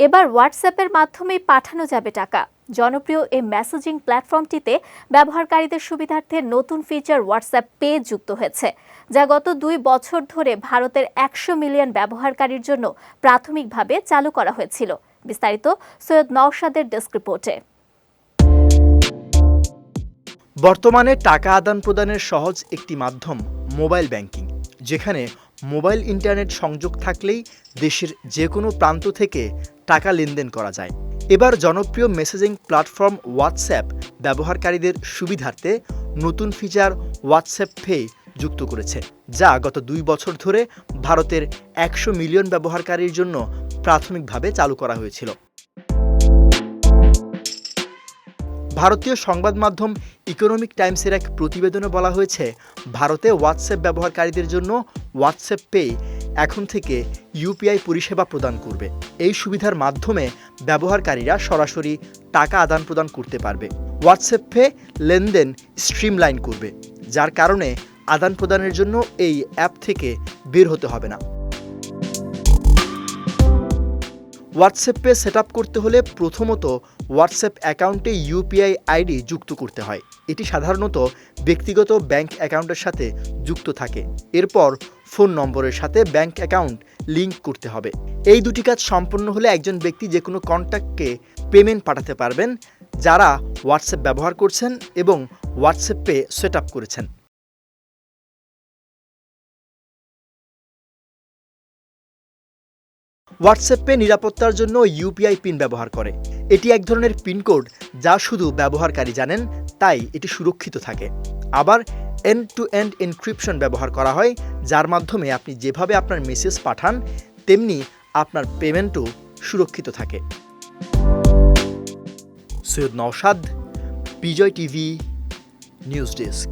এবার হোয়াটসঅ্যাপের মাধ্যমেই পাঠানো যাবে টাকা। জনপ্রিয় এই মেসেজিং প্ল্যাটফর্মটিতে ব্যবহারকারীদের সুবিধার্থে নতুন ফিচার হোয়াটসঅ্যাপ পে যুক্ত হয়েছে, যা গত 2 বছর ধরে ভারতের 100 মিলিয়ন ব্যবহারকারীর জন্য প্রাথমিকভাবে চালু করা হয়েছিল। বিস্তারিত সৈয়দ নওশাদের ডেস্ক রিপোর্টে। বর্তমানে টাকা আদান প্রদানের সহজ একটি মাধ্যম মোবাইল ব্যাংকিং, যেখানে মোবাইল ইন্টারনেট সংযোগ থাকলেই দেশের যে কোনো প্রান্ত থেকে টাকা লেনদেন করা যায়। এবার জনপ্রিয় মেসেজিং প্ল্যাটফর্ম হোয়াটসঅ্যাপ ব্যবহারকারীদের সুবিধার্থে নতুন ফিচার হোয়াটসঅ্যাপ পে যুক্ত করেছে, যা গত 2 বছর ধরে ভারতের 100 মিলিয়ন ব্যবহারকারীর জন্য প্রাথমিকভাবে চালু করা হয়েছিল। ভারতীয় সংবাদ মাধ্যম ইকোনমিক টাইমসের এক প্রতিবেদনে বলা হয়েছে, ভারতে হোয়াটসঅ্যাপ ব্যবহারকারীদের জন্য হোয়াটসঅ্যাপ পে এখন থেকে ইউপিআই পরিষেবা প্রদান করবে। এই সুবিধার মাধ্যমে ব্যবহারকারীরা সরাসরি টাকা আদান প্রদান করতে পারবে। হোয়াটসঅ্যাপ পে লেনদেন স্ট্রিমলাইন করবে, যার কারণে আদান প্রদানের জন্য এই অ্যাপ থেকে বের হতে হবে না। হোয়াটসঅ্যাপ পে সেট করতে হলে প্রথমত হোয়াটসঅ্যাপ অ্যাকাউন্টে ইউপিআই আইডি যুক্ত করতে হয়। এটি সাধারণত ব্যক্তিগত ব্যাংক অ্যাকাউন্টের সাথে যুক্ত থাকে। এরপর ফোন নম্বরের সাথে ব্যাংক অ্যাকাউন্ট লিঙ্ক করতে হবে। এই দুটি কাজ সম্পন্ন হলে একজন ব্যক্তি যে কোনো কন্ট্যাক্টকে পেমেন্ট পাঠাতে পারবেন যারা হোয়াটসঅ্যাপ ব্যবহার করছেন এবং হোয়াটসঅ্যাপ পে সেট করেছেন। হোয়াটসঅ্যাপ পে নিরাপত্তার জন্য ইউপিআই পিন ব্যবহার করে। এটি এক ধরনের পিনকোড যা শুধু ব্যবহারকারী জানেন, তাই এটি সুরক্ষিত থাকে। আবার এন্ড টু এন্ড এনক্রিপশন ব্যবহার করা হয়, যার মাধ্যমে আপনি যেভাবে আপনার মেসেজ পাঠান তেমনি আপনার পেমেন্টও সুরক্ষিত থাকে। সৈয়দ নওশাদ, বিজয় টিভি, নিউজ ডেস্ক।